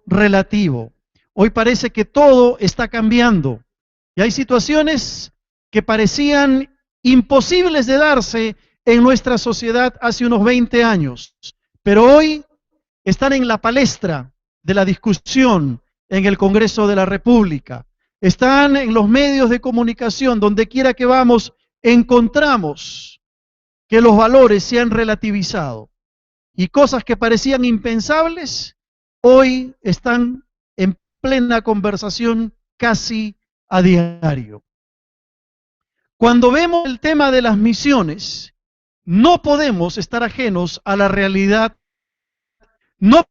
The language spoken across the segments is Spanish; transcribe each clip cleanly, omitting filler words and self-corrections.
relativo. Hoy parece que todo está cambiando y hay situaciones que parecían imposibles de darse en nuestra sociedad hace unos 20 años, pero hoy están en la palestra de la discusión en el Congreso de la República, están en los medios de comunicación, donde quiera que vamos, encontramos que los valores se han relativizado y cosas que parecían impensables, hoy están en plena conversación casi a diario. Cuando vemos el tema de las misiones, no podemos estar ajenos a la realidad, no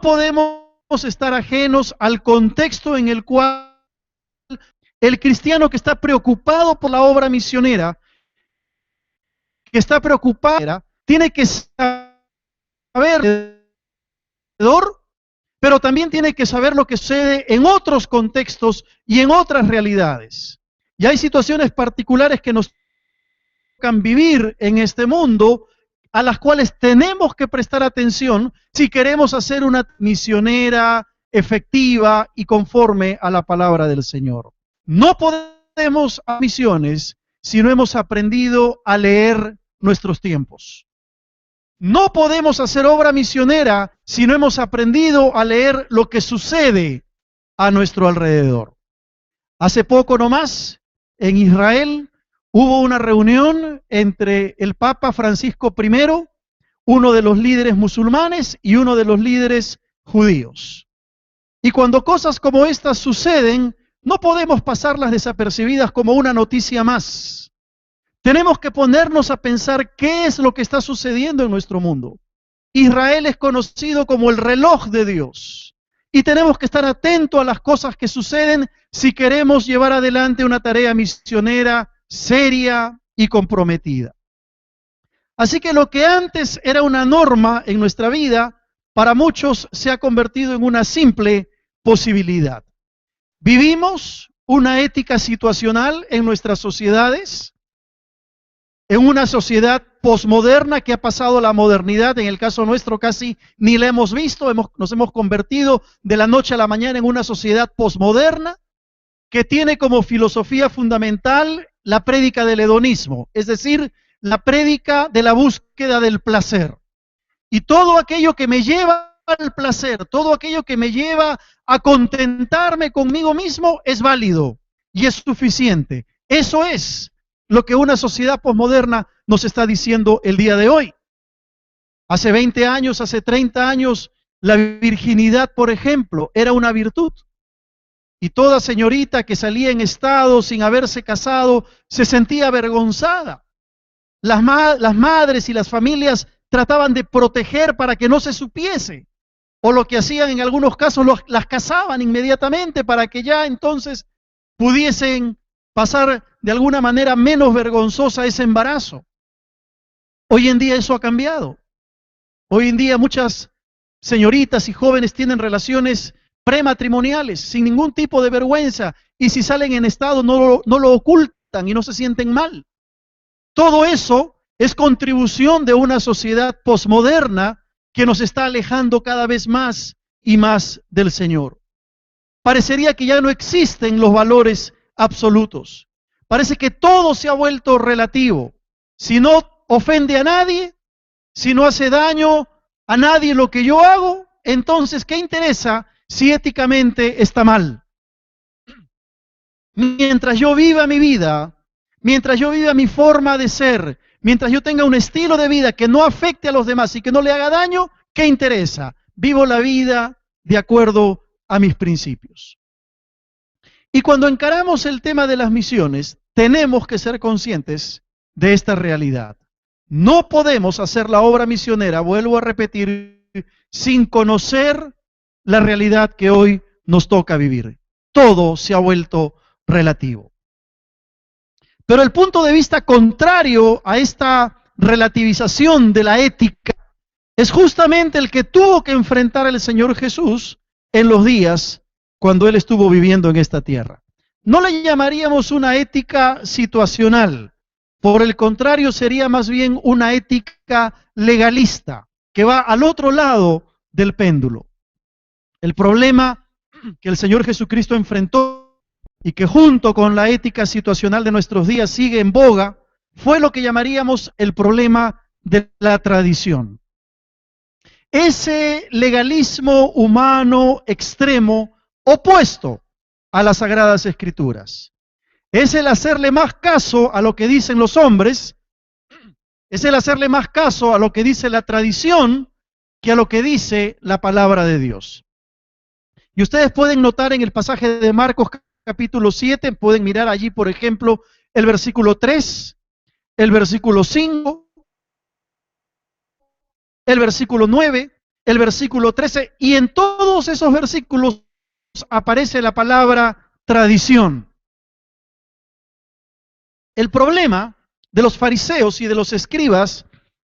podemos estar ajenos al contexto en el cual el cristiano que está preocupado por la obra misionera, que está preocupado, tiene que saber, pero también tiene que saber lo que sucede en otros contextos y en otras realidades. Y hay situaciones particulares que nos tocan vivir en este mundo, a las cuales tenemos que prestar atención si queremos hacer una misionera efectiva y conforme a la palabra del Señor. No podemos hacer misiones si no hemos aprendido a leer nuestros tiempos. No podemos hacer obra misionera si no hemos aprendido a leer lo que sucede a nuestro alrededor. Hace poco nomás, en Israel, hubo una reunión entre el Papa Francisco I, uno de los líderes musulmanes y uno de los líderes judíos. Y cuando cosas como estas suceden, no podemos pasarlas desapercibidas como una noticia más. Tenemos que ponernos a pensar qué es lo que está sucediendo en nuestro mundo. Israel es conocido como el reloj de Dios. Y tenemos que estar atentos a las cosas que suceden si queremos llevar adelante una tarea misionera seria y comprometida. Así que lo que antes era una norma en nuestra vida, para muchos se ha convertido en una simple posibilidad. Vivimos una ética situacional en nuestras sociedades, en una sociedad posmoderna que ha pasado a la modernidad. En el caso nuestro casi ni la hemos visto, nos hemos convertido de la noche a la mañana en una sociedad posmoderna que tiene como filosofía fundamental la prédica del hedonismo, es decir, la prédica de la búsqueda del placer. Y todo aquello que me lleva al placer, todo aquello que me lleva a contentarme conmigo mismo es válido y es suficiente. Eso es lo que una sociedad posmoderna nos está diciendo el día de hoy. Hace 20 años, hace 30 años, la virginidad, por ejemplo, era una virtud. Y toda señorita que salía en estado sin haberse casado se sentía avergonzada. Las madres y las familias trataban de proteger para que no se supiese. O lo que hacían en algunos casos, las casaban inmediatamente para que ya entonces pudiesen pasar de alguna manera menos vergonzosa ese embarazo. Hoy en día eso ha cambiado. Hoy en día muchas señoritas y jóvenes tienen relaciones prematrimoniales sin ningún tipo de vergüenza, y si salen en estado no lo ocultan y no se sienten mal. Todo eso es contribución de una sociedad posmoderna que nos está alejando cada vez más y más del Señor. Parecería que ya no existen los valores absolutos. Parece que todo se ha vuelto relativo. Si no ofende a nadie, si no hace daño a nadie lo que yo hago, entonces, ¿qué interesa si éticamente está mal? Mientras yo viva mi vida, mientras yo viva mi forma de ser, mientras yo tenga un estilo de vida que no afecte a los demás y que no le haga daño, ¿qué interesa? Vivo la vida de acuerdo a mis principios. Y cuando encaramos el tema de las misiones, tenemos que ser conscientes de esta realidad. No podemos hacer la obra misionera, vuelvo a repetir, sin conocer la realidad que hoy nos toca vivir. Todo se ha vuelto relativo. Pero el punto de vista contrario a esta relativización de la ética es justamente el que tuvo que enfrentar el Señor Jesús en los días cuando Él estuvo viviendo en esta tierra. No le llamaríamos una ética situacional, por el contrario sería más bien una ética legalista, que va al otro lado del péndulo. El problema que el Señor Jesucristo enfrentó y que junto con la ética situacional de nuestros días sigue en boga, fue lo que llamaríamos el problema de la tradición. Ese legalismo humano extremo opuesto a las Sagradas Escrituras. Es el hacerle más caso a lo que dicen los hombres, es el hacerle más caso a lo que dice la tradición que a lo que dice la palabra de Dios. Y ustedes pueden notar en el pasaje de Marcos capítulo 7, pueden mirar allí, por ejemplo, el versículo 3, el versículo 5, el versículo 9, el versículo 13, y en todos esos versículos aparece la palabra tradición. El problema de los fariseos y de los escribas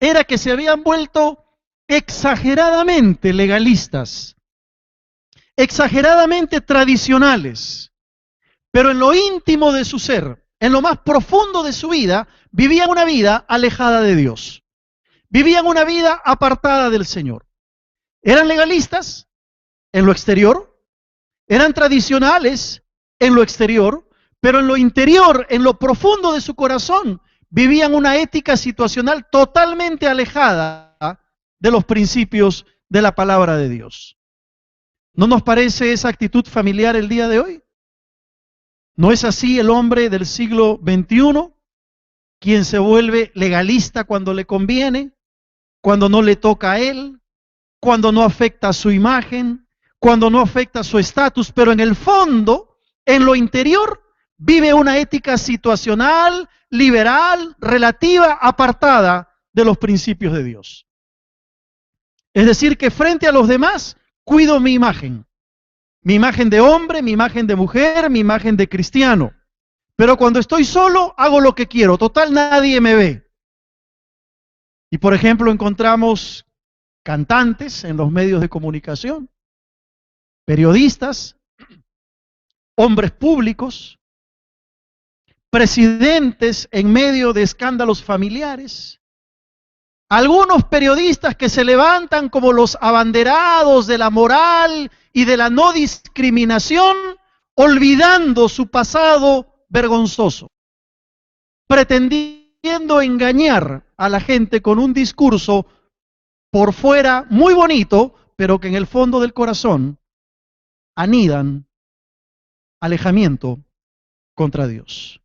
era que se habían vuelto exageradamente legalistas, exageradamente tradicionales, pero en lo íntimo de su ser, en lo más profundo de su vida, vivían una vida alejada de Dios. Vivían una vida apartada del Señor. Eran legalistas en lo exterior, eran tradicionales en lo exterior, pero en lo interior, en lo profundo de su corazón, vivían una ética situacional totalmente alejada de los principios de la palabra de Dios. ¿No nos parece esa actitud familiar el día de hoy? ¿No es así el hombre del siglo XXI, quien se vuelve legalista cuando le conviene, cuando no le toca a él, cuando no afecta a su imagen, cuando no afecta a su estatus, pero en el fondo, en lo interior, vive una ética situacional, liberal, relativa, apartada de los principios de Dios? Es decir, que frente a los demás, cuido mi imagen de hombre, mi imagen de mujer, mi imagen de cristiano. Pero cuando estoy solo, hago lo que quiero, total nadie me ve. Y por ejemplo, encontramos cantantes en los medios de comunicación, periodistas, hombres públicos, presidentes en medio de escándalos familiares, algunos periodistas que se levantan como los abanderados de la moral y de la no discriminación, olvidando su pasado vergonzoso, pretendiendo engañar a la gente con un discurso por fuera muy bonito, pero que en el fondo del corazón anidan alejamiento contra Dios.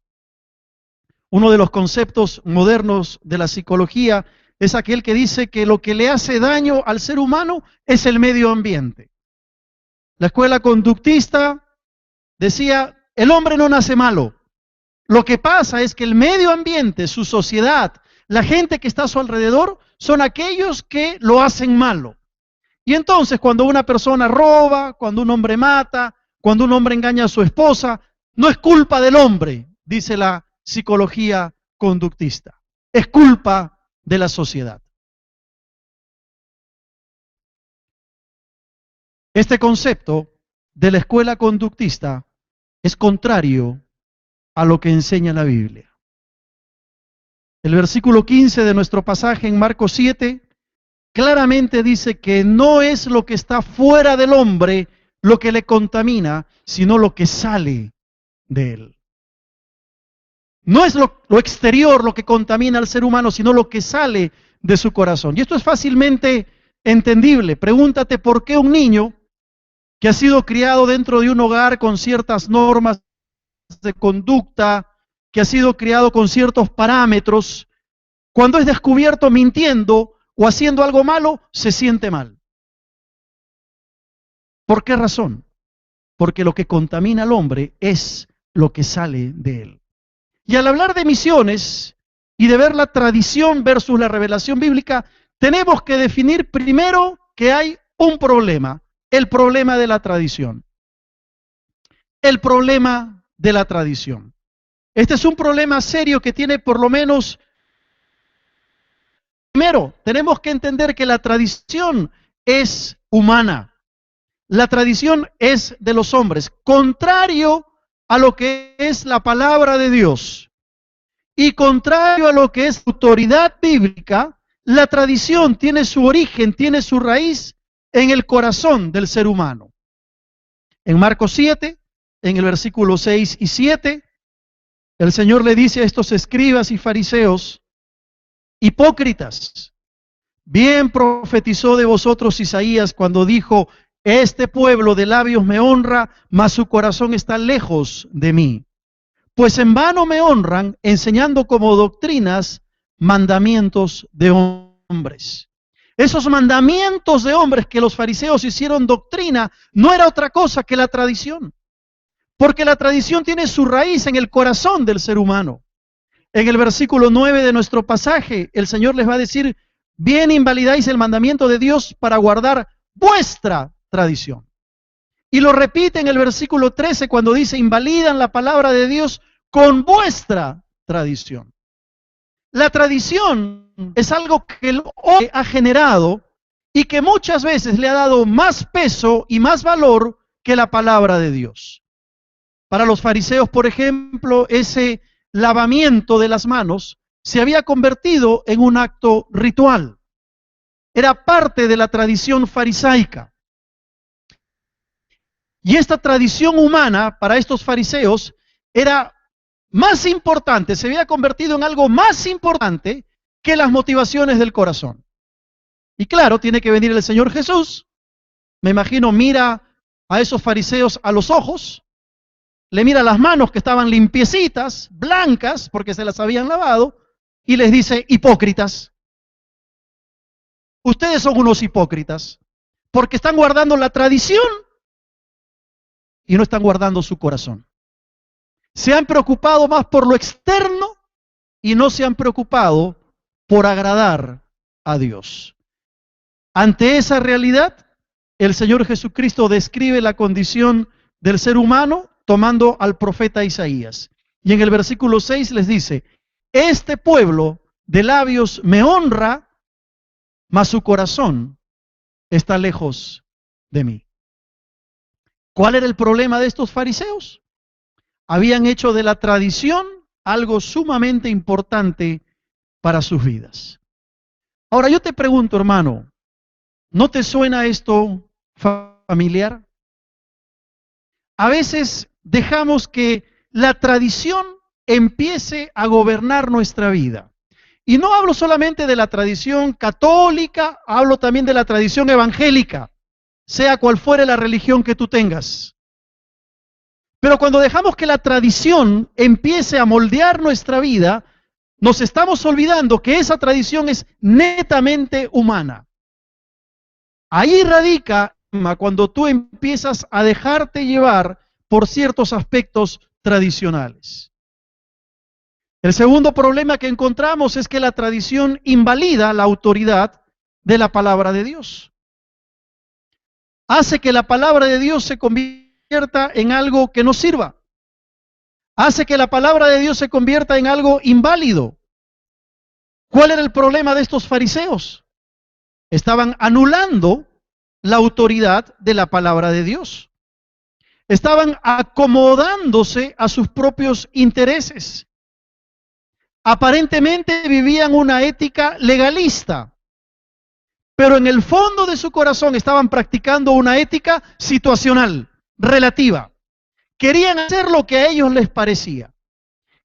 Uno de los conceptos modernos de la psicología es aquel que dice que lo que le hace daño al ser humano es el medio ambiente. La escuela conductista decía, el hombre no nace malo. Lo que pasa es que el medio ambiente, su sociedad, la gente que está a su alrededor, son aquellos que lo hacen malo. Y entonces cuando una persona roba, cuando un hombre mata, cuando un hombre engaña a su esposa, no es culpa del hombre, dice la psicología conductista. Es culpa de la sociedad. Este concepto de la escuela conductista es contrario a lo que enseña la Biblia. El versículo 15 de nuestro pasaje en Marcos 7 claramente dice que no es lo que está fuera del hombre lo que le contamina, sino lo que sale de él. No es lo exterior lo que contamina al ser humano, sino lo que sale de su corazón. Y esto es fácilmente entendible. Pregúntate por qué un niño que ha sido criado dentro de un hogar con ciertas normas de conducta, que ha sido criado con ciertos parámetros, cuando es descubierto mintiendo o haciendo algo malo, se siente mal. ¿Por qué razón? Porque lo que contamina al hombre es lo que sale de él. Y al hablar de misiones y de ver la tradición versus la revelación bíblica, tenemos que definir primero que hay un problema, el problema de la tradición. El problema de la tradición. Este es un problema serio que tiene por lo menos... Primero, tenemos que entender que la tradición es humana. La tradición es de los hombres, contrario a lo que es la palabra de Dios y contrario a lo que es autoridad bíblica. La tradición tiene su origen, tiene su raíz en el corazón del ser humano. En Marcos 7, en el versículo 6 y 7, el Señor le dice a estos escribas y fariseos: hipócritas, bien profetizó de vosotros Isaías cuando dijo: este pueblo de labios me honra, mas su corazón está lejos de mí. Pues en vano me honran, enseñando como doctrinas mandamientos de hombres. Esos mandamientos de hombres que los fariseos hicieron doctrina no era otra cosa que la tradición. Porque la tradición tiene su raíz en el corazón del ser humano. En el versículo 9 de nuestro pasaje, el Señor les va a decir: bien invalidáis el mandamiento de Dios para guardar vuestra tradición. Y lo repite en el versículo 13 cuando dice: invalidan la palabra de Dios con vuestra tradición. La tradición es algo que el hombre ha generado y que muchas veces le ha dado más peso y más valor que la palabra de Dios. Para los fariseos, por ejemplo, ese lavamiento de las manos se había convertido en un acto ritual. Era parte de la tradición farisaica. Y esta tradición humana para estos fariseos era más importante, se había convertido en algo más importante que las motivaciones del corazón. Y claro, tiene que venir el Señor Jesús, me imagino, mira a esos fariseos a los ojos, le mira las manos que estaban limpiecitas, blancas, porque se las habían lavado, y les dice: hipócritas, ustedes son unos hipócritas, porque están guardando la tradición y no están guardando su corazón. Se han preocupado más por lo externo y no se han preocupado por agradar a Dios. Ante esa realidad, el Señor Jesucristo describe la condición del ser humano tomando al profeta Isaías. Y en el versículo 6 les dice: este pueblo de labios me honra, mas su corazón está lejos de mí. ¿Cuál era el problema de estos fariseos? Habían hecho de la tradición algo sumamente importante para sus vidas. Ahora yo te pregunto, hermano, ¿no te suena esto familiar? A veces dejamos que la tradición empiece a gobernar nuestra vida. Y no hablo solamente de la tradición católica, hablo también de la tradición evangélica, sea cual fuere la religión que tú tengas. Pero cuando dejamos que la tradición empiece a moldear nuestra vida, nos estamos olvidando que esa tradición es netamente humana. Ahí radica cuando tú empiezas a dejarte llevar por ciertos aspectos tradicionales. El segundo problema que encontramos es que la tradición invalida la autoridad de la palabra de Dios. Hace que la palabra de Dios se convierta en algo que no sirva. Hace que la palabra de Dios se convierta en algo inválido. ¿Cuál era el problema de estos fariseos? Estaban anulando la autoridad de la palabra de Dios. Estaban acomodándose a sus propios intereses. Aparentemente vivían una ética legalista, pero en el fondo de su corazón estaban practicando una ética situacional, relativa. Querían hacer lo que a ellos les parecía.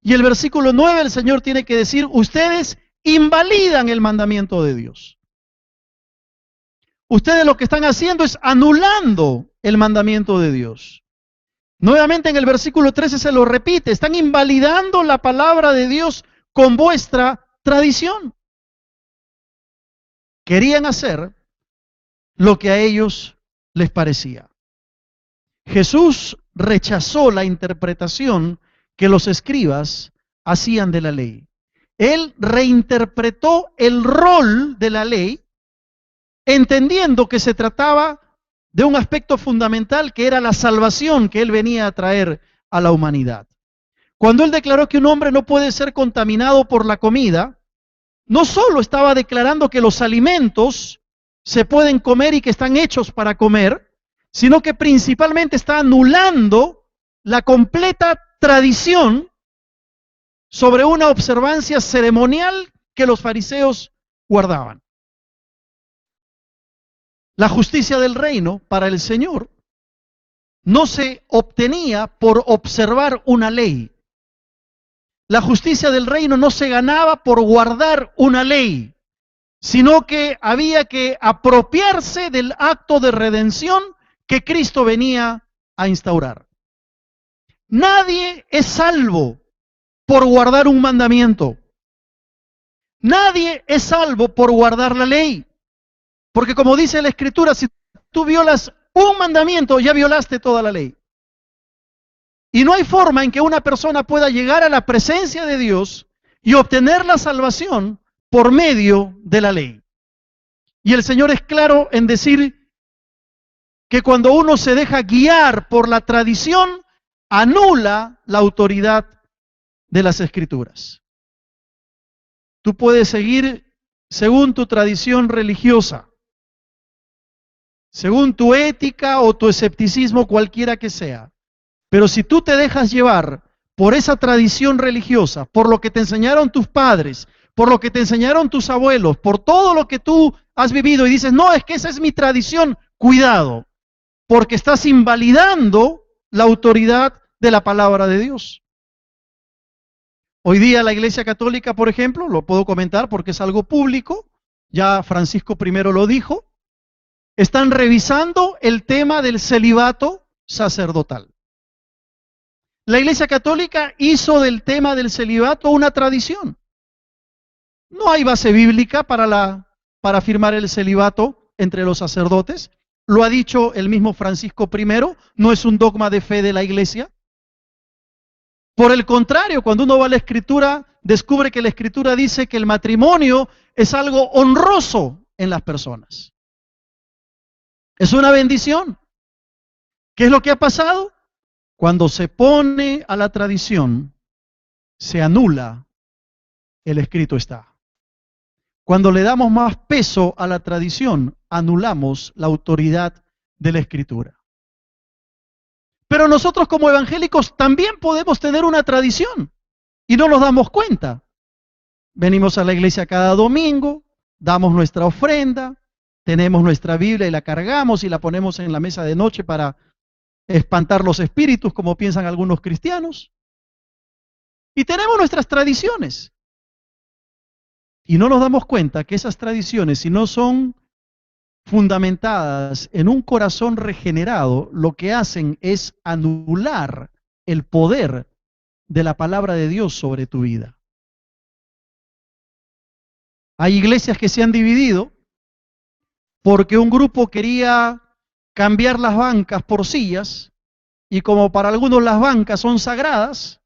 Y el versículo 9 el Señor tiene que decir: ustedes invalidan el mandamiento de Dios. Ustedes lo que están haciendo es anulando el mandamiento de Dios. Nuevamente en el versículo 13 se lo repite: están invalidando la palabra de Dios con vuestra tradición. Querían hacer lo que a ellos les parecía. Jesús rechazó la interpretación que los escribas hacían de la ley. Él reinterpretó el rol de la ley, entendiendo que se trataba de un aspecto fundamental que era la salvación que él venía a traer a la humanidad. Cuando él declaró que un hombre no puede ser contaminado por la comida, no solo estaba declarando que los alimentos se pueden comer y que están hechos para comer, sino que principalmente está anulando la completa tradición sobre una observancia ceremonial que los fariseos guardaban. La justicia del reino para el Señor no se obtenía por observar una ley. La justicia del reino no se ganaba por guardar una ley, sino que había que apropiarse del acto de redención que Cristo venía a instaurar. Nadie es salvo por guardar un mandamiento. Nadie es salvo por guardar la ley. Porque como dice la Escritura, si tú violas un mandamiento, ya violaste toda la ley. Y no hay forma en que una persona pueda llegar a la presencia de Dios y obtener la salvación por medio de la ley. Y el Señor es claro en decir que cuando uno se deja guiar por la tradición, anula la autoridad de las Escrituras. Tú puedes seguir según tu tradición religiosa, según tu ética o tu escepticismo, cualquiera que sea. Pero si tú te dejas llevar por esa tradición religiosa, por lo que te enseñaron tus padres, por lo que te enseñaron tus abuelos, por todo lo que tú has vivido y dices, no, es que esa es mi tradición, cuidado, porque estás invalidando la autoridad de la palabra de Dios. Hoy día la Iglesia Católica, por ejemplo, lo puedo comentar porque es algo público, ya Francisco I lo dijo, están revisando el tema del celibato sacerdotal. La Iglesia Católica hizo del tema del celibato una tradición. No hay base bíblica para afirmar el celibato entre los sacerdotes. Lo ha dicho el mismo Francisco I, no es un dogma de fe de la Iglesia. Por el contrario, cuando uno va a la Escritura, descubre que la Escritura dice que el matrimonio es algo honroso en las personas. Es una bendición. ¿Qué es lo que ha pasado? Cuando se pone a la tradición, se anula el escrito está. Cuando le damos más peso a la tradición, anulamos la autoridad de la Escritura. Pero nosotros como evangélicos también podemos tener una tradición y no nos damos cuenta. Venimos a la iglesia cada domingo, damos nuestra ofrenda, tenemos nuestra Biblia y la cargamos y la ponemos en la mesa de noche para espantar los espíritus, como piensan algunos cristianos. Y tenemos nuestras tradiciones. Y no nos damos cuenta que esas tradiciones, si no son fundamentadas en un corazón regenerado, lo que hacen es anular el poder de la palabra de Dios sobre tu vida. Hay iglesias que se han dividido porque un grupo quería cambiar las bancas por sillas, y como para algunos las bancas son sagradas,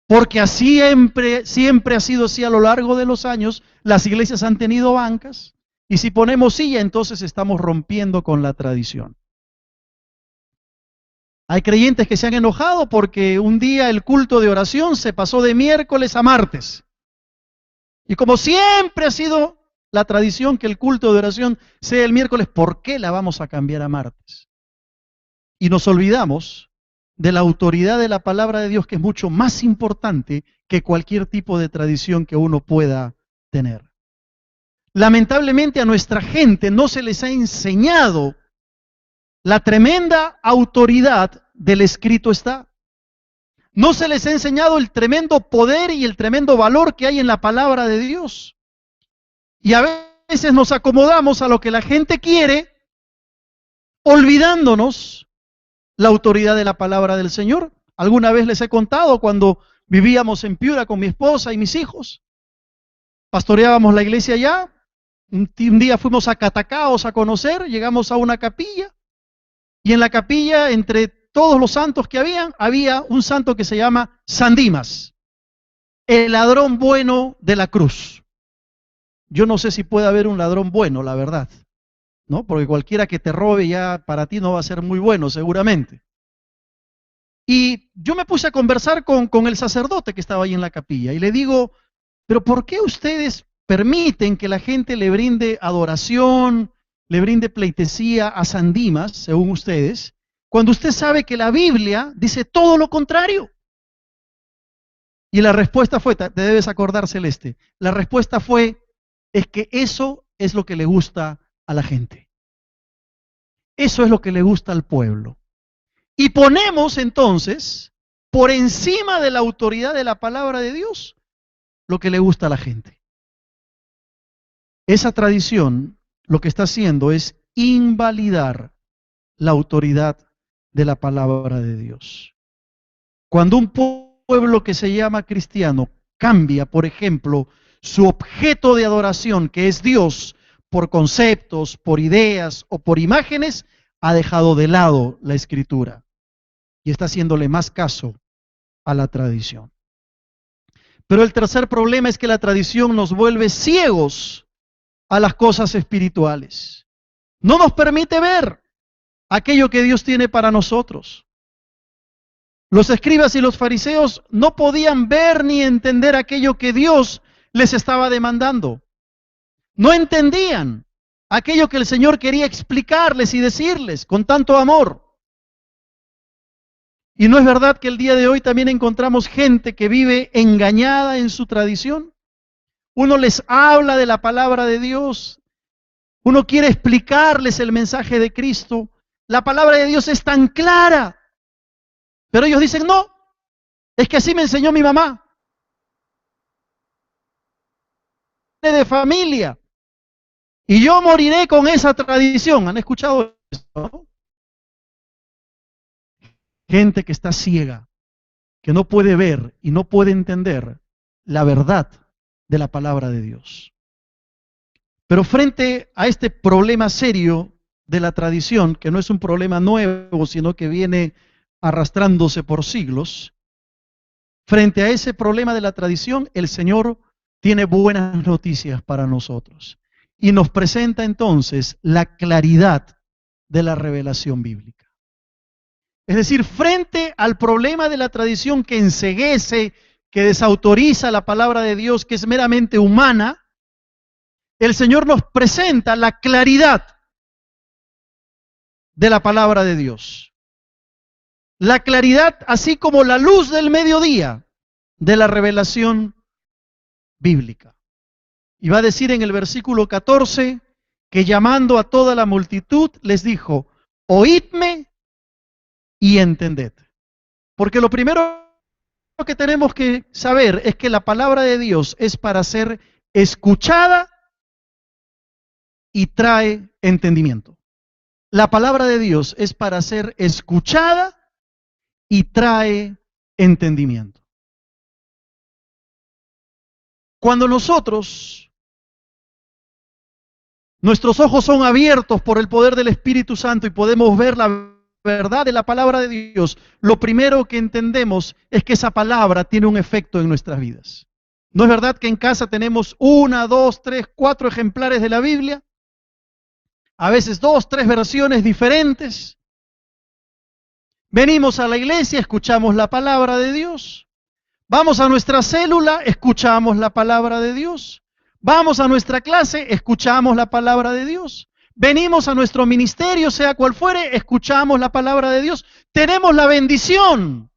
porque siempre ha sido así a lo largo de los años, las iglesias han tenido bancas, y si ponemos silla, entonces estamos rompiendo con la tradición. Hay creyentes que se han enojado porque un día el culto de oración se pasó de miércoles a martes. Y como siempre ha sido la tradición que el culto de oración sea el miércoles, ¿por qué la vamos a cambiar a martes? Y nos olvidamos de la autoridad de la palabra de Dios, que es mucho más importante que cualquier tipo de tradición que uno pueda tener. Lamentablemente a nuestra gente no se les ha enseñado la tremenda autoridad del escrito está. No se les ha enseñado el tremendo poder y el tremendo valor que hay en la palabra de Dios. Y a veces nos acomodamos a lo que la gente quiere, olvidándonos la autoridad de la palabra del Señor. Alguna vez les he contado cuando vivíamos en Piura con mi esposa y mis hijos. Pastoreábamos la iglesia allá. Un día fuimos a Catacaos a conocer, llegamos a una capilla. Y en la capilla, entre todos los santos que había un santo que se llama San Dimas, el ladrón bueno de la cruz. Yo no sé si puede haber un ladrón bueno, la verdad, ¿no? Porque cualquiera que te robe ya para ti no va a ser muy bueno, seguramente. Y yo me puse a conversar con el sacerdote que estaba ahí en la capilla y le digo, pero ¿por qué ustedes permiten que la gente le brinde adoración, le brinde pleitesía a San Dimas, según ustedes, cuando usted sabe que la Biblia dice todo lo contrario? Y la respuesta fue, te debes acordar, Celeste, la respuesta fue, es que eso es lo que le gusta a la gente. Eso es lo que le gusta al pueblo. Y ponemos entonces por encima de la autoridad de la palabra de Dios lo que le gusta a la gente. Esa tradición lo que está haciendo es invalidar la autoridad de la palabra de Dios. Cuando un pueblo que se llama cristiano cambia, por ejemplo, su objeto de adoración, que es Dios, por conceptos, por ideas o por imágenes, ha dejado de lado la Escritura y está haciéndole más caso a la tradición. Pero el tercer problema es que la tradición nos vuelve ciegos a las cosas espirituales. No nos permite ver aquello que Dios tiene para nosotros. Los escribas y los fariseos no podían ver ni entender aquello que Dios les estaba demandando. No entendían aquello que el Señor quería explicarles y decirles con tanto amor. ¿Y no es verdad que el día de hoy también encontramos gente que vive engañada en su tradición? Uno les habla de la palabra de Dios, uno quiere explicarles el mensaje de Cristo. La palabra de Dios es tan clara, pero ellos dicen, no, es que así me enseñó mi mamá, de familia, y yo moriré con esa tradición. ¿Han escuchado eso, no? Gente que está ciega, que no puede ver y no puede entender la verdad de la palabra de Dios. Pero frente a este problema serio de la tradición, que no es un problema nuevo, sino que viene arrastrándose por siglos, frente a ese problema de la tradición, el Señor tiene buenas noticias para nosotros y nos presenta entonces la claridad de la revelación bíblica. Es decir, frente al problema de la tradición que enceguece, que desautoriza la palabra de Dios, que es meramente humana, el Señor nos presenta la claridad de la palabra de Dios. La claridad, así como la luz del mediodía de la revelación bíblica. Y va a decir en el versículo 14 que llamando a toda la multitud les dijo, oídme y entended. Porque lo primero que tenemos que saber es que la palabra de Dios es para ser escuchada y trae entendimiento. La palabra de Dios es para ser escuchada y trae entendimiento. Cuando nuestros ojos son abiertos por el poder del Espíritu Santo y podemos ver la verdad de la palabra de Dios, lo primero que entendemos es que esa palabra tiene un efecto en nuestras vidas. ¿No es verdad que en casa tenemos 1, 2, 3, 4 ejemplares de la Biblia? A veces 2, 3 versiones diferentes. Venimos a la iglesia, escuchamos la palabra de Dios. Vamos a nuestra célula, escuchamos la palabra de Dios. Vamos a nuestra clase, escuchamos la palabra de Dios. Venimos a nuestro ministerio, sea cual fuere, escuchamos la palabra de Dios. Tenemos la bendición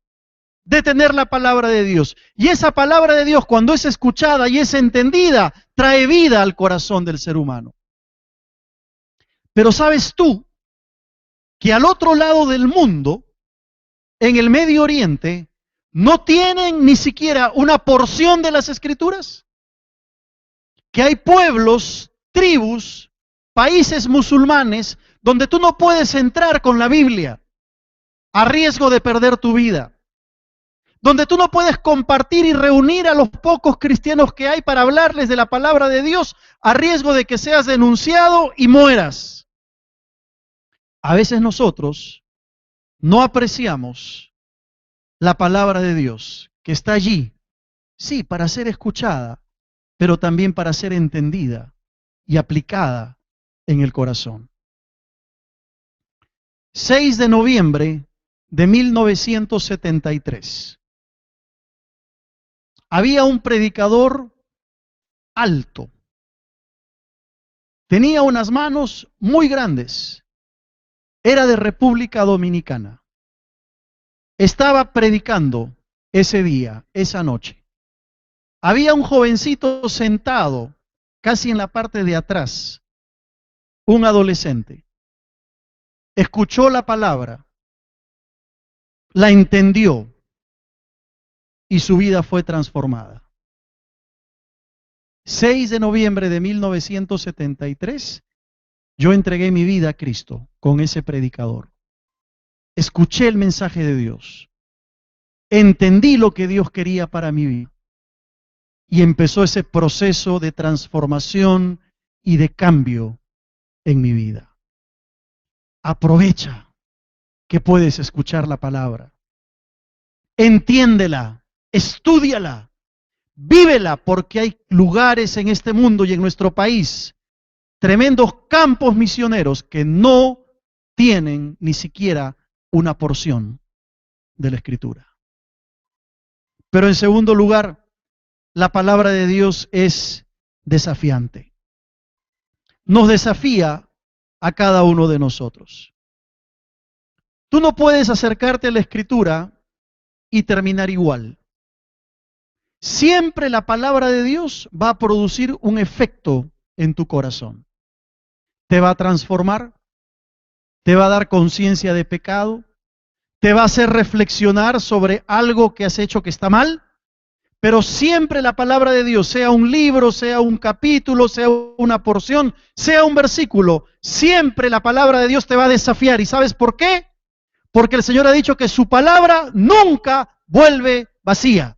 de tener la palabra de Dios. Y esa palabra de Dios, cuando es escuchada y es entendida, trae vida al corazón del ser humano. Pero ¿sabes tú que al otro lado del mundo, en el Medio Oriente, no tienen ni siquiera una porción de las Escrituras? Que hay pueblos, tribus, países musulmanes, donde tú no puedes entrar con la Biblia a riesgo de perder tu vida. Donde tú no puedes compartir y reunir a los pocos cristianos que hay para hablarles de la palabra de Dios a riesgo de que seas denunciado y mueras. A veces nosotros no apreciamos la palabra de Dios que está allí, sí, para ser escuchada, pero también para ser entendida y aplicada en el corazón. 6 de noviembre de 1973. Había un predicador alto. Tenía unas manos muy grandes. Era de República Dominicana. Estaba predicando ese día, esa noche. Había un jovencito sentado, casi en la parte de atrás, un adolescente. Escuchó la palabra la entendió y su vida fue transformada. 6 de noviembre de 1973, yo entregué mi vida a Cristo con ese predicador. Escuché el mensaje de Dios. Entendí lo que Dios quería para mi vida. Y empezó ese proceso de transformación y de cambio en mi vida. Aprovecha que puedes escuchar la palabra. Entiéndela, estúdiala, vívela, porque hay lugares en este mundo y en nuestro país, tremendos campos misioneros que no tienen ni siquiera una porción de la Escritura. Pero en segundo lugar, la palabra de Dios es desafiante. Nos desafía a cada uno de nosotros. Tú no puedes acercarte a la Escritura y terminar igual. Siempre la palabra de Dios va a producir un efecto en tu corazón. Te va a transformar, te va a dar conciencia de pecado, te va a hacer reflexionar sobre algo que has hecho que está mal, pero siempre la palabra de Dios, sea un libro, sea un capítulo, sea una porción, sea un versículo, siempre la palabra de Dios te va a desafiar. ¿Y sabes por qué? Porque el Señor ha dicho que su palabra nunca vuelve vacía.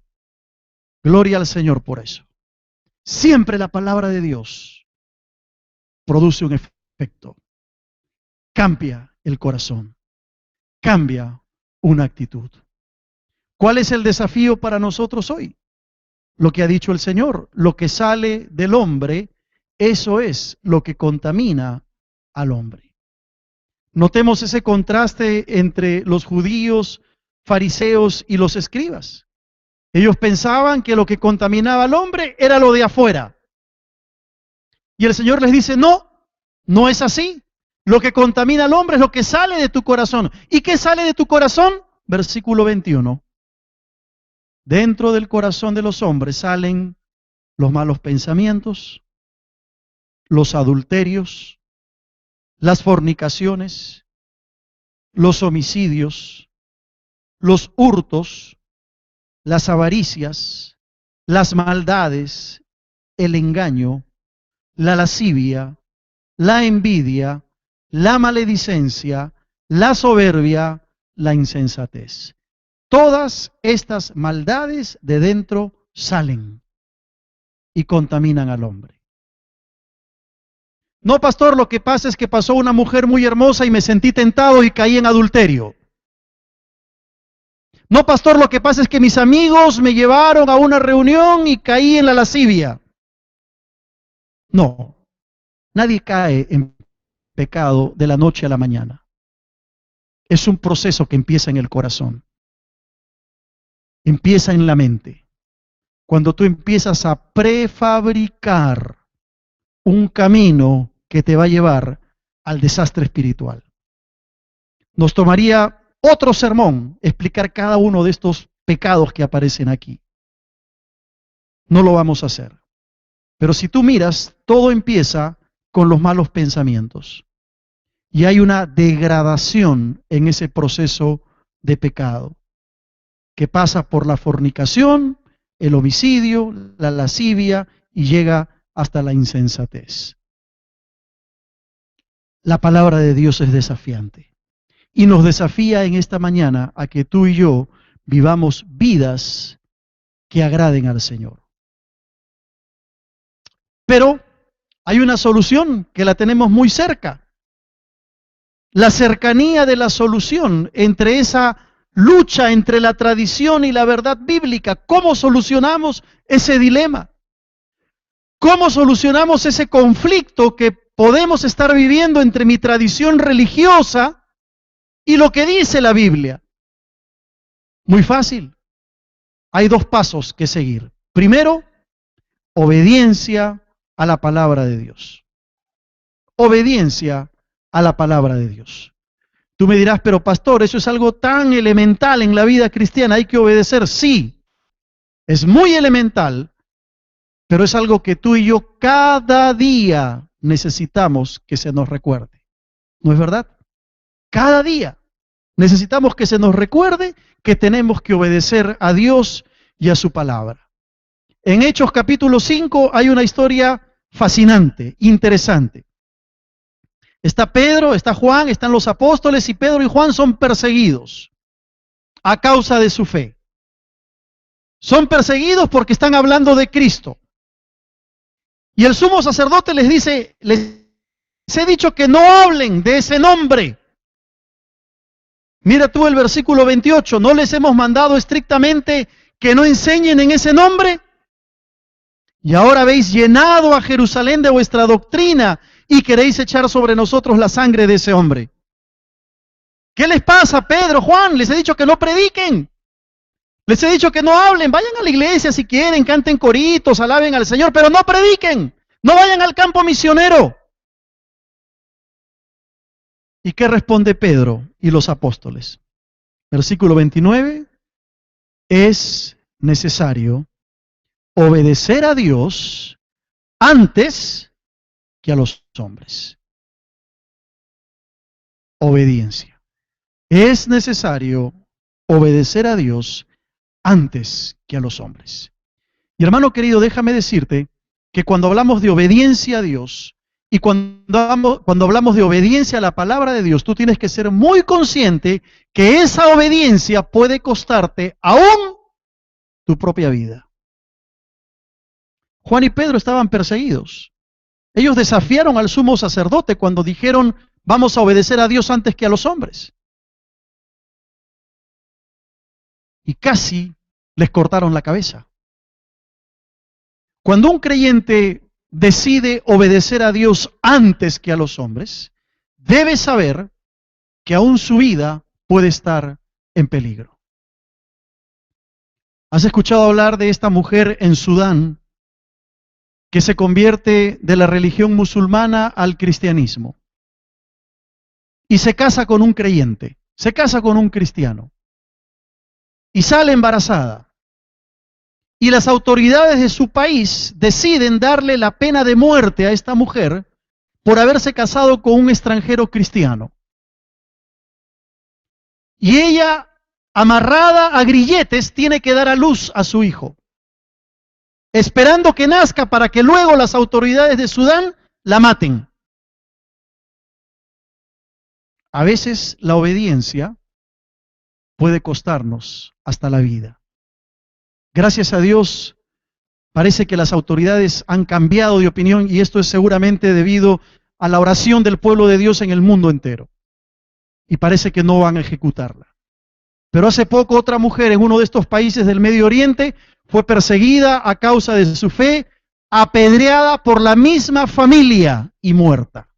Gloria al Señor por eso. Siempre la palabra de Dios produce un efecto. Cambia el corazón. Cambia una actitud. ¿Cuál es el desafío para nosotros hoy? Lo que ha dicho el Señor. Lo que sale del hombre, eso es lo que contamina al hombre. Notemos ese contraste entre los judíos, fariseos y los escribas. Ellos pensaban que lo que contaminaba al hombre era lo de afuera. Y el Señor les dice, no, no es así. Lo que contamina al hombre es lo que sale de tu corazón. ¿Y qué sale de tu corazón? Versículo 21. Dentro del corazón de los hombres salen los malos pensamientos, los adulterios, las fornicaciones, los homicidios, los hurtos, las avaricias, las maldades, el engaño, la lascivia, la envidia, la maledicencia, la soberbia, la insensatez. Todas estas maldades de dentro salen y contaminan al hombre. No, pastor, lo que pasa es que pasó una mujer muy hermosa y me sentí tentado y caí en adulterio. No, pastor, lo que pasa es que mis amigos me llevaron a una reunión y caí en la lascivia. No, nadie cae en pecado de la noche a la mañana. Es un proceso que empieza en el corazón. Empieza en la mente. Cuando tú empiezas a prefabricar un camino que te va a llevar al desastre espiritual. Nos tomaría otro sermón explicar cada uno de estos pecados que aparecen aquí. No lo vamos a hacer. Pero si tú miras, todo empieza con los malos pensamientos. Y hay una degradación en ese proceso de pecado, que pasa por la fornicación, el homicidio, la lascivia y llega hasta la insensatez. La palabra de Dios es desafiante y nos desafía en esta mañana a que tú y yo vivamos vidas que agraden al Señor. Pero hay una solución que la tenemos muy cerca. La cercanía de la solución entre esa lucha entre la tradición y la verdad bíblica. ¿Cómo solucionamos ese dilema? ¿Cómo solucionamos ese conflicto que podemos estar viviendo entre mi tradición religiosa y lo que dice la Biblia? Muy fácil. Hay dos pasos que seguir. Primero, obediencia a la palabra de Dios. Obediencia a la palabra de Dios. Tú me dirás, pero pastor, eso es algo tan elemental en la vida cristiana, ¿hay que obedecer? Sí, es muy elemental, pero es algo que tú y yo cada día necesitamos que se nos recuerde. ¿No es verdad? Cada día Necesitamos que se nos recuerde que tenemos que obedecer a Dios y a su palabra. En Hechos capítulo 5 hay una historia fascinante, interesante. Está Pedro, está Juan, están los apóstoles, y Pedro y Juan son perseguidos a causa de su fe. Son perseguidos porque están hablando de Cristo. Y el sumo sacerdote les dice, les he dicho que no hablen de ese nombre. Mira tú el versículo 28, ¿no les hemos mandado estrictamente que no enseñen en ese nombre? Y ahora habéis llenado a Jerusalén de vuestra doctrina y queréis echar sobre nosotros la sangre de ese hombre. ¿Qué les pasa, Pedro, Juan? Les he dicho que no prediquen. Les he dicho que no hablen. Vayan a la iglesia si quieren, canten coritos, alaben al Señor, pero no prediquen. No vayan al campo misionero. ¿Y qué responde Pedro y los apóstoles? Versículo 29. Es necesario obedecer a Dios antes que a los hombres. Obediencia. Es necesario obedecer a Dios antes que a los hombres. Y hermano querido, déjame decirte que cuando hablamos de obediencia a Dios y cuando hablamos de obediencia a la palabra de Dios, tú tienes que ser muy consciente que esa obediencia puede costarte aún tu propia vida. Juan y Pedro estaban perseguidos. Ellos desafiaron al sumo sacerdote cuando dijeron, vamos a obedecer a Dios antes que a los hombres. Y casi les cortaron la cabeza. Cuando un creyente decide obedecer a Dios antes que a los hombres, debe saber que aún su vida puede estar en peligro. ¿Has escuchado hablar de esta mujer en Sudán que se convierte de la religión musulmana al cristianismo? Y se casa con un creyente, se casa con un cristiano. Y sale embarazada. Y las autoridades de su país deciden darle la pena de muerte a esta mujer por haberse casado con un extranjero cristiano. Y ella, amarrada a grilletes, tiene que dar a luz a su hijo, esperando que nazca para que luego las autoridades de Sudán la maten. A veces la obediencia puede costarnos hasta la vida. Gracias a Dios, parece que las autoridades han cambiado de opinión y esto es seguramente debido a la oración del pueblo de Dios en el mundo entero. Y parece que no van a ejecutarla. Pero hace poco otra mujer en uno de estos países del Medio Oriente fue perseguida a causa de su fe, apedreada por la misma familia y muerta.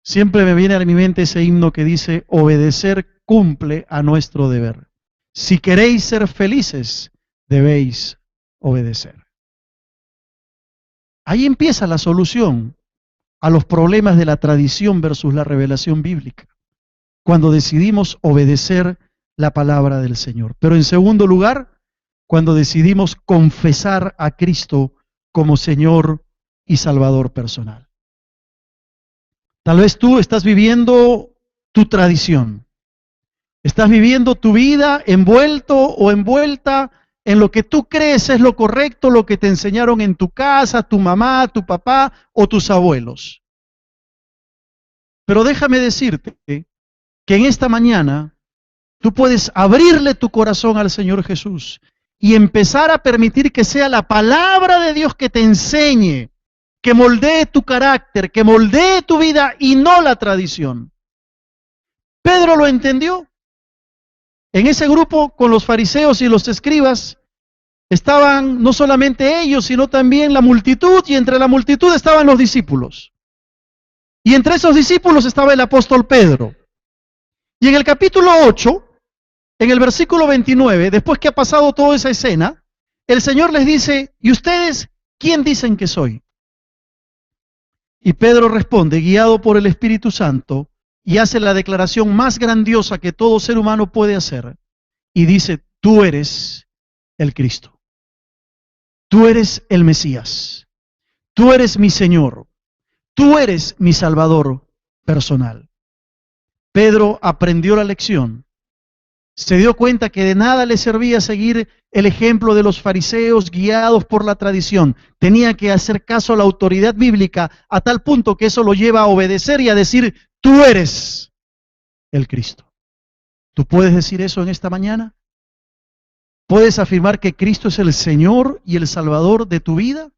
Siempre me viene a mi mente ese himno que dice, obedecer cumple a nuestro deber. Si queréis ser felices, debéis obedecer. Ahí empieza la solución a los problemas de la tradición versus la revelación bíblica, cuando decidimos obedecer la palabra del Señor. Pero en segundo lugar, cuando decidimos confesar a Cristo como Señor y Salvador personal. Tal vez tú estás viviendo tu tradición. Estás viviendo tu vida envuelto o envuelta en lo que tú crees es lo correcto, lo que te enseñaron en tu casa, tu mamá, tu papá o tus abuelos. Pero déjame decirte que en esta mañana tú puedes abrirle tu corazón al Señor Jesús y empezar a permitir que sea la palabra de Dios que te enseñe, que moldee tu carácter, que moldee tu vida y no la tradición. Pedro lo entendió. En ese grupo con los fariseos y los escribas estaban no solamente ellos, sino también la multitud, y entre la multitud estaban los discípulos. Y entre esos discípulos estaba el apóstol Pedro. Y en el capítulo 8, en el versículo 29, después que ha pasado toda esa escena, el Señor les dice, ¿y ustedes quién dicen que soy? Y Pedro responde, guiado por el Espíritu Santo, y hace la declaración más grandiosa que todo ser humano puede hacer. Y dice, tú eres el Cristo. Tú eres el Mesías. Tú eres mi Señor. Tú eres mi Salvador. personal. Pedro aprendió la lección. Se dio cuenta que de nada le servía seguir el ejemplo de los fariseos guiados por la tradición. Tenía que hacer caso a la autoridad bíblica a tal punto que eso lo lleva a obedecer y a decir, tú eres el Cristo. ¿Tú puedes decir eso en esta mañana? ¿Puedes afirmar que Cristo es el Señor y el Salvador de tu vida?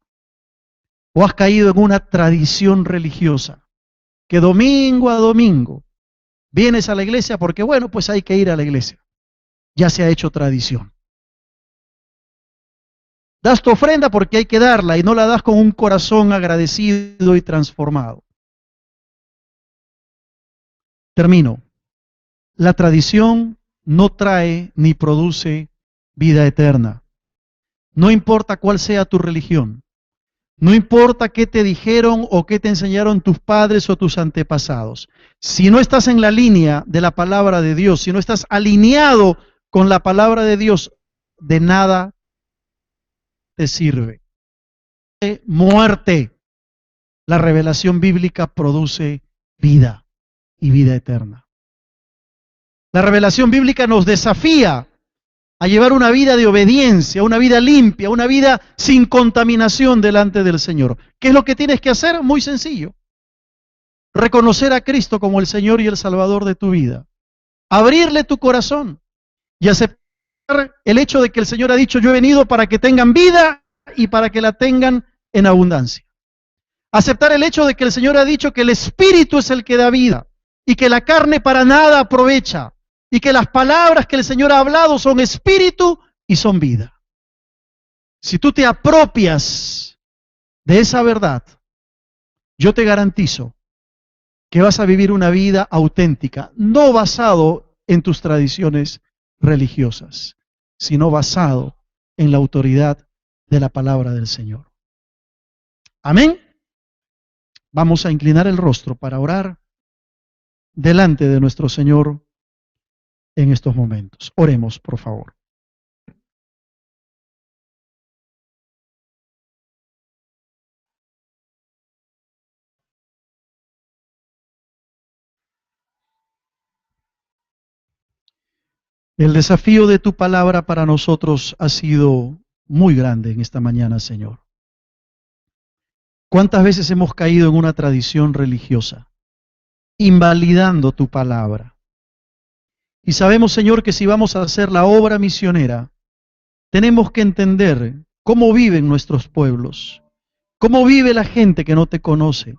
¿O has caído en una tradición religiosa que domingo a domingo vienes a la iglesia porque, bueno, pues hay que ir a la iglesia? Ya se ha hecho tradición. Das tu ofrenda porque hay que darla y no la das con un corazón agradecido y transformado. Termino. La tradición no trae ni produce vida eterna. No importa cuál sea tu religión. No importa qué te dijeron o qué te enseñaron tus padres o tus antepasados. Si no estás en la línea de la palabra de Dios, si no estás alineado con la palabra de Dios, de nada te sirve. Muerte. La revelación bíblica produce vida y vida eterna. La revelación bíblica nos desafía a llevar una vida de obediencia, una vida limpia, una vida sin contaminación delante del Señor. ¿Qué es lo que tienes que hacer? Muy sencillo. Reconocer a Cristo como el Señor y el Salvador de tu vida. Abrirle tu corazón y aceptar el hecho de que el Señor ha dicho, yo he venido para que tengan vida y para que la tengan en abundancia. Aceptar el hecho de que el Señor ha dicho que el Espíritu es el que da vida y que la carne para nada aprovecha y que las palabras que el Señor ha hablado son espíritu y son vida. Si tú te apropias de esa verdad, yo te garantizo que vas a vivir una vida auténtica, no basado en tus tradiciones religiosas, sino basado en la autoridad de la palabra del Señor. Amén. Vamos a inclinar el rostro para orar delante de nuestro Señor en estos momentos. Oremos, por favor. El desafío de tu palabra para nosotros ha sido muy grande en esta mañana, Señor. ¿Cuántas veces hemos caído en una tradición religiosa, invalidando tu palabra? Y sabemos, Señor, que si vamos a hacer la obra misionera, tenemos que entender cómo viven nuestros pueblos, cómo vive la gente que no te conoce,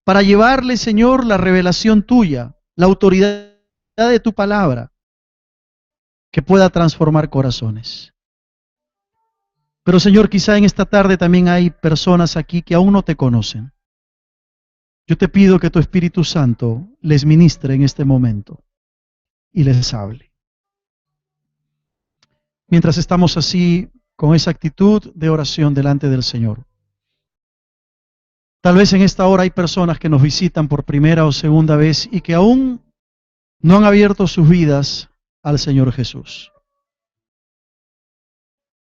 para llevarle, Señor, la revelación tuya, la autoridad de tu palabra, que pueda transformar corazones. Pero, Señor, quizá en esta tarde también hay personas aquí que aún no te conocen. Yo te pido que tu Espíritu Santo les ministre en este momento y les hable. Mientras estamos así, con esa actitud de oración delante del Señor. Tal vez en esta hora hay personas que nos visitan por primera o segunda vez y que aún no han abierto sus vidas al Señor Jesús.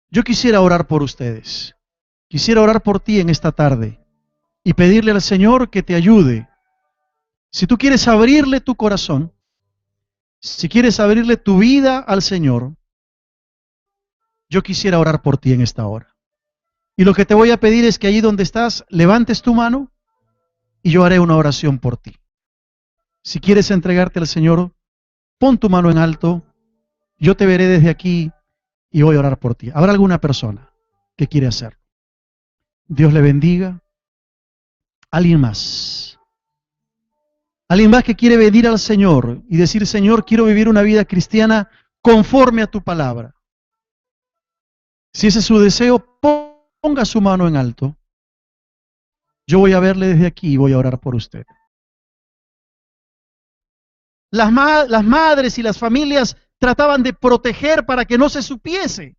Yo quisiera orar por ustedes. Quisiera orar por ti en esta tarde y pedirle al Señor que te ayude. Si tú quieres abrirle tu corazón, si quieres abrirle tu vida al Señor, yo quisiera orar por ti en esta hora. Y lo que te voy a pedir es que allí donde estás, levantes tu mano y yo haré una oración por ti. Si quieres entregarte al Señor, pon tu mano en alto, yo te veré desde aquí y voy a orar por ti. ¿Habrá alguna persona que quiere hacerlo? Dios le bendiga. ¿Alguien más? ¿Alguien más que quiere venir al Señor y decir, Señor, quiero vivir una vida cristiana conforme a tu palabra? Si ese es su deseo, ponga su mano en alto. Yo voy a verle desde aquí y voy a orar por usted. Las madres y las familias trataban de proteger para que no se supiese.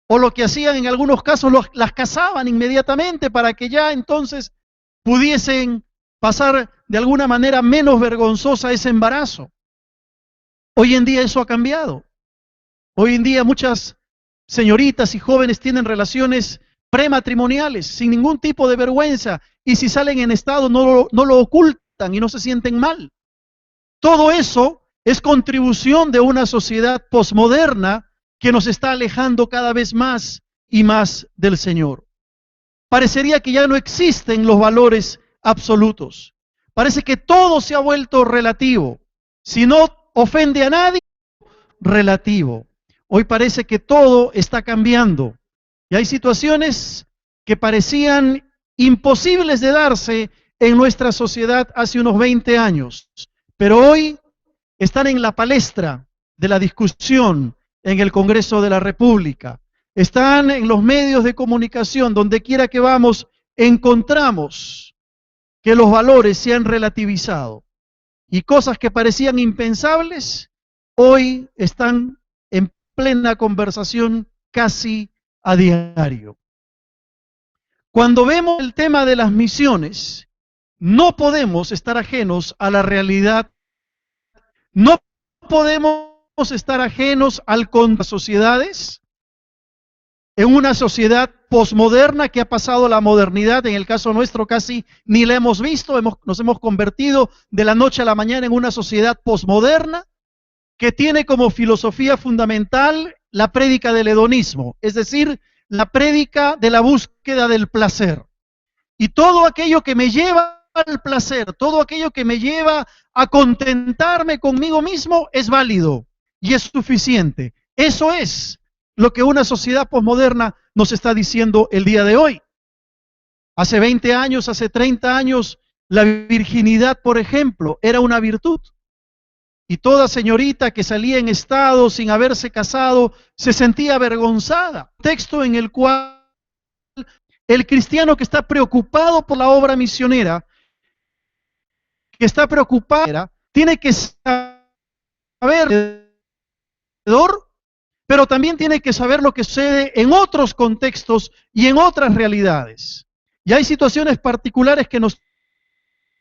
O lo que hacían en algunos casos, las casaban inmediatamente para que ya entonces pudiesen pasar de alguna manera menos vergonzosa ese embarazo. Hoy en día eso ha cambiado. Hoy en día muchas señoritas y jóvenes tienen relaciones prematrimoniales sin ningún tipo de vergüenza y si salen en estado no lo ocultan y no se sienten mal. Todo eso es contribución de una sociedad posmoderna que nos está alejando cada vez más y más del Señor. Parecería que ya no existen los valores absolutos. Parece que todo se ha vuelto relativo. Si no ofende a nadie, relativo. Hoy parece que todo está cambiando. Y hay situaciones que parecían imposibles de darse en nuestra sociedad hace unos 20 años. Pero hoy están en la palestra de la discusión en el Congreso de la República. Están en los medios de comunicación, donde quiera que vamos, encontramos que los valores se han relativizado y cosas que parecían impensables, hoy están en plena conversación casi a diario. Cuando vemos el tema de las misiones, no podemos estar ajenos a la realidad, no podemos estar ajenos al con las sociedades. En una sociedad posmoderna que ha pasado a la modernidad, en el caso nuestro casi ni la hemos visto, nos hemos convertido de la noche a la mañana en una sociedad posmoderna que tiene como filosofía fundamental la prédica del hedonismo, es decir, la prédica de la búsqueda del placer. Y todo aquello que me lleva al placer, todo aquello que me lleva a contentarme conmigo mismo es válido y es suficiente. Eso es lo que una sociedad posmoderna nos está diciendo el día de hoy. Hace 20 años, hace 30 años, la virginidad, por ejemplo, era una virtud. Y toda señorita que salía en estado sin haberse casado se sentía avergonzada. Texto en el cual el cristiano que está preocupado por la obra misionera, que está preocupado, tiene que saber, pero también tiene que saber lo que sucede en otros contextos y en otras realidades. Y hay situaciones particulares que nos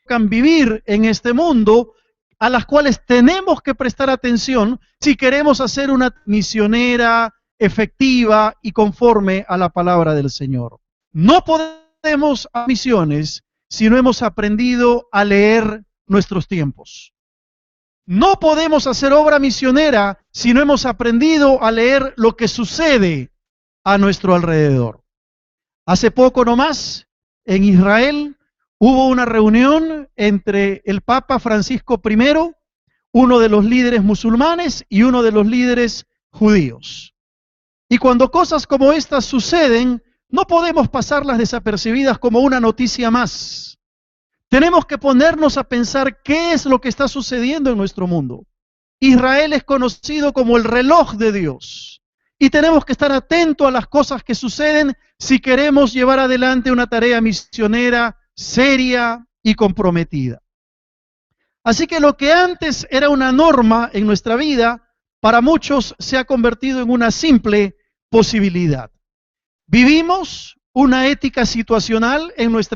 tocan vivir en este mundo, a las cuales tenemos que prestar atención si queremos hacer una misionera efectiva y conforme a la palabra del Señor. No podemos hacer misiones si no hemos aprendido a leer nuestros tiempos. No podemos hacer obra misionera si no hemos aprendido a leer lo que sucede a nuestro alrededor. Hace poco nomás, en Israel, hubo una reunión entre el Papa Francisco I, uno de los líderes musulmanes y uno de los líderes judíos. Y cuando cosas como estas suceden, no podemos pasarlas desapercibidas como una noticia más. Tenemos que ponernos a pensar qué es lo que está sucediendo en nuestro mundo. Israel es conocido como el reloj de Dios. Y tenemos que estar atentos a las cosas que suceden si queremos llevar adelante una tarea misionera seria y comprometida. Así que lo que antes era una norma en nuestra vida, para muchos se ha convertido en una simple posibilidad. Vivimos una ética situacional en nuestra